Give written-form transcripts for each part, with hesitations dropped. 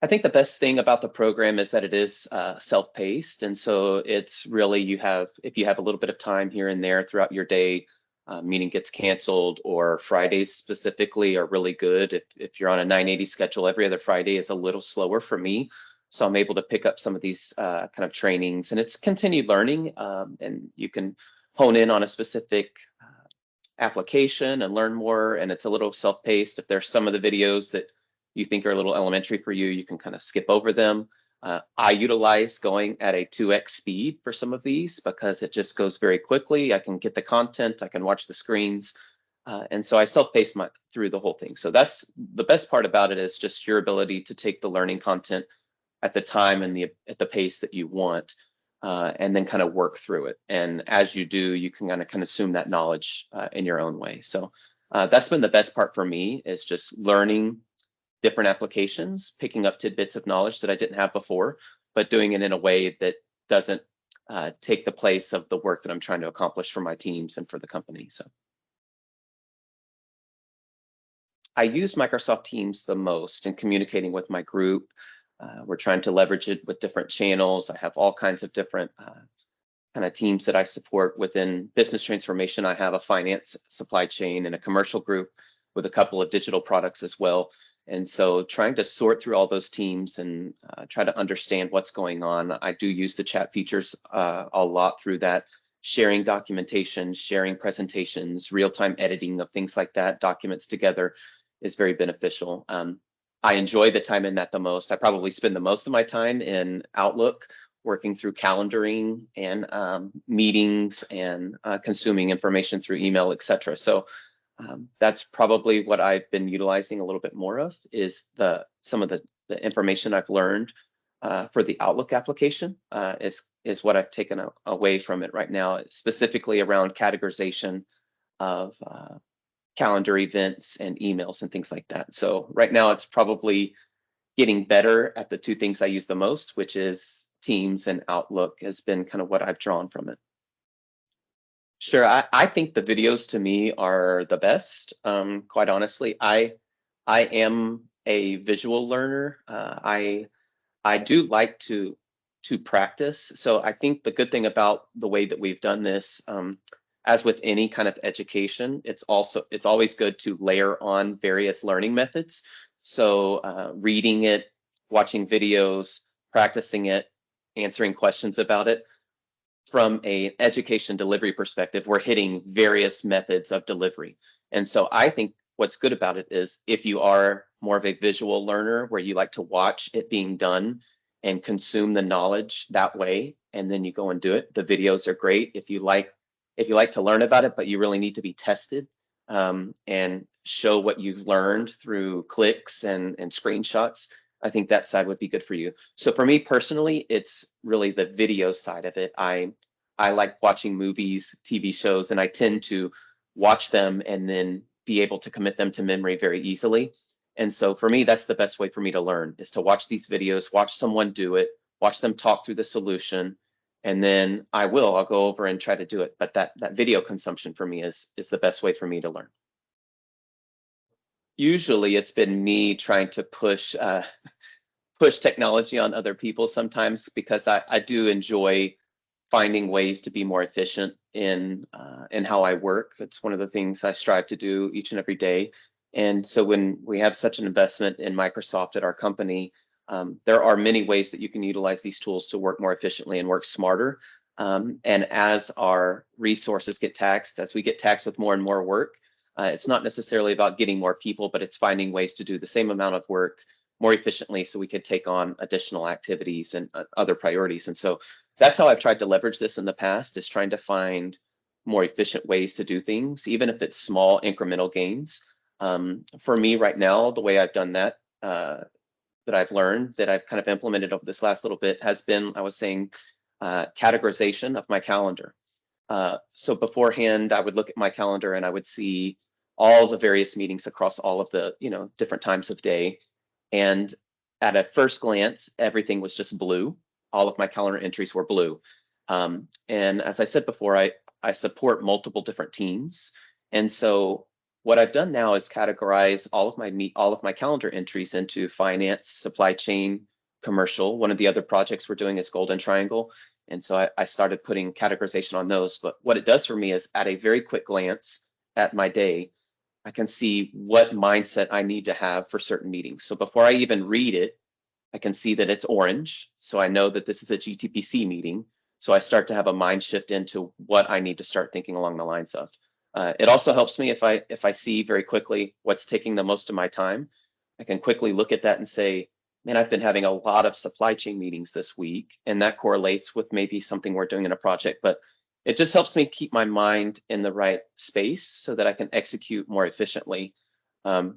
I think the best thing about the program is that it is self-paced, and so it's really if you have a little bit of time here and there throughout your day, meeting gets canceled, or Fridays specifically are really good. If you're on a 980 schedule, every other Friday is a little slower for me, so I'm able to pick up some of these kind of trainings, and it's continued learning, and you can hone in on a specific application and learn more, and it's a little self-paced. If there's some of the videos that you think are a little elementary for you, you can kind of skip over them. I utilize going at a 2x speed for some of these because it just goes very quickly. I can get the content, I can watch the screens, and so I self-pace through the whole thing. So that's the best part about it, is just your ability to take the learning content at the time and at the pace that you want, and then kind of work through it. And as you do, you can kind of consume that knowledge in your own way. So that's been the best part for me, is just learning different applications, picking up tidbits of knowledge that I didn't have before, but doing it in a way that doesn't take the place of the work that I'm trying to accomplish for my teams and for the company. So I use Microsoft Teams the most in communicating with my group. We're trying to leverage it with different channels. I have all kinds of different kind of teams that I support within business transformation. I have a finance, supply chain, and a commercial group with a couple of digital products as well. And so trying to sort through all those teams and try to understand what's going on. I do use the chat features a lot through that, sharing documentation, sharing presentations, real-time editing of things like that, documents together is very beneficial. I enjoy the time in that the most. I probably spend the most of my time in Outlook, working through calendaring and meetings and consuming information through email, etc. So that's probably what I've been utilizing a little bit more of, is some of the information I've learned for the Outlook application is what I've taken away from it right now, specifically around categorization of calendar events and emails and things like that. So right now it's probably getting better at the two things I use the most, which is Teams and Outlook, has been kind of what I've drawn from it. Sure, I think the videos to me are the best. Quite honestly, I am a visual learner. I do like to practice. So I think the good thing about the way that we've done this, as with any kind of education, it's always good to layer on various learning methods. So reading it, watching videos, practicing it, answering questions about it. From an education delivery perspective, we're hitting various methods of delivery. And so I think what's good about it is, if you are more of a visual learner where you like to watch it being done and consume the knowledge that way, and then you go and do it, the videos are great. If you like to learn about it, but you really need to be tested and show what you've learned through clicks and screenshots, I think that side would be good for you. So for me personally, it's really the video side of it. I like watching movies, TV shows, and I tend to watch them and then be able to commit them to memory very easily. And so for me, that's the best way for me to learn, is to watch these videos, watch someone do it, watch them talk through the solution, and then I'll go over and try to do it. But that video consumption for me is the best way for me to learn. Usually it's been me trying to push technology on other people sometimes, because I do enjoy finding ways to be more efficient in how I work. It's one of the things I strive to do each and every day. And so when we have such an investment in Microsoft at our company, there are many ways that you can utilize these tools to work more efficiently and work smarter. And as our resources get taxed, as we get taxed with more and more work, it's not necessarily about getting more people, but it's finding ways to do the same amount of work more efficiently so we could take on additional activities and other priorities. And so that's how I've tried to leverage this in the past, is trying to find more efficient ways to do things, even if it's small incremental gains. For me right now, the way I've done that, that I've learned, that I've kind of implemented over this last little bit, has been, I was saying, categorization of my calendar. So beforehand, I would look at my calendar and I would see all the various meetings across all of the different times of day. And at a first glance, everything was just blue. All of my calendar entries were blue. And as I said before, I support multiple different teams. And so what I've done now is categorize all of my calendar entries into finance, supply chain, commercial. One of the other projects we're doing is Golden Triangle. And so I started putting categorization on those. But what it does for me is at a very quick glance at my day, I can see what mindset I need to have for certain meetings. So before I even read it, I can see that it's orange. So I know that this is a GTPC meeting. So I start to have a mind shift into what I need to start thinking along the lines of. It also helps me if I see very quickly what's taking the most of my time. I can quickly look at that and say, man, I've been having a lot of supply chain meetings this week, and that correlates with maybe something we're doing in a project. But it just helps me keep my mind in the right space so that I can execute more efficiently.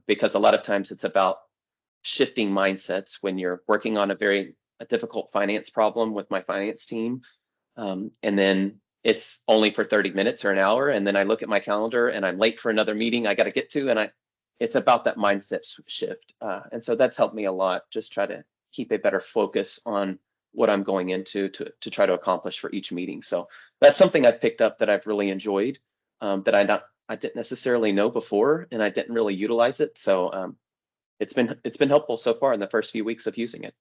Because a lot of times it's about shifting mindsets when you're working on a difficult finance problem with my finance team. And then it's only for 30 minutes or an hour. And then I look at my calendar and I'm late for another meeting I got to get to. And it's about that mindset shift. And so that's helped me a lot. Just try to keep a better focus on what I'm going into to try to accomplish for each meeting. So that's something I've picked up that I've really enjoyed, that I didn't necessarily know before, and I didn't really utilize it. So it's been helpful so far in the first few weeks of using it.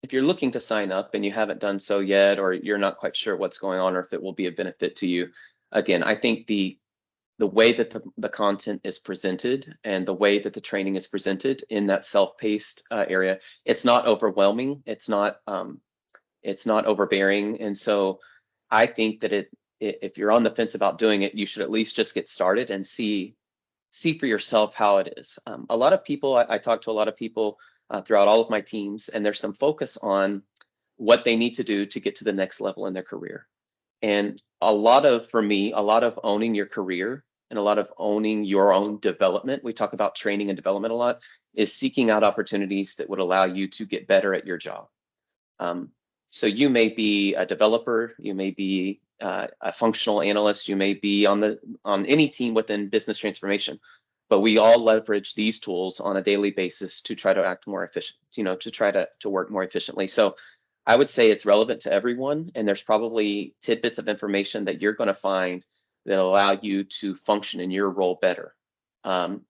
If you're looking to sign up and you haven't done so yet, or you're not quite sure what's going on or if it will be a benefit to you, again, I think the way that the content is presented and the way that the training is presented in that self-paced area, it's not overwhelming, it's not overbearing. And so I think that if you're on the fence about doing it, you should at least just get started and see for yourself how it is. A lot of people, I talk to a lot of people throughout all of my teams, and there's some focus on what they need to do to get to the next level in their career. And for me, a lot of owning your career and a lot of owning your own development, we talk about training and development a lot, is seeking out opportunities that would allow you to get better at your job. So you may be a developer, you may be a functional analyst, you may be on any team within business transformation, but we all leverage these tools on a daily basis to try to act more efficient, to try to work more efficiently. So I would say it's relevant to everyone, and there's probably tidbits of information that you're going to find that allow you to function in your role better. And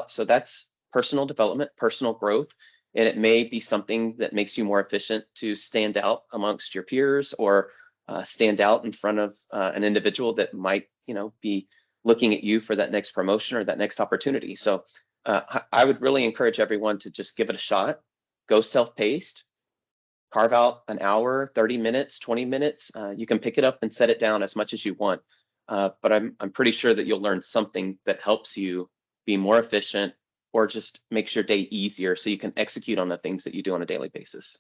so that's personal development, personal growth. And it may be something that makes you more efficient to stand out amongst your peers, or stand out in front of an individual that might, be looking at you for that next promotion or that next opportunity. So I would really encourage everyone to just give it a shot, go self-paced, carve out an hour, 30 minutes, 20 minutes. You can pick it up and set it down as much as you want. But I'm pretty sure that you'll learn something that helps you be more efficient, or just makes your day easier so you can execute on the things that you do on a daily basis.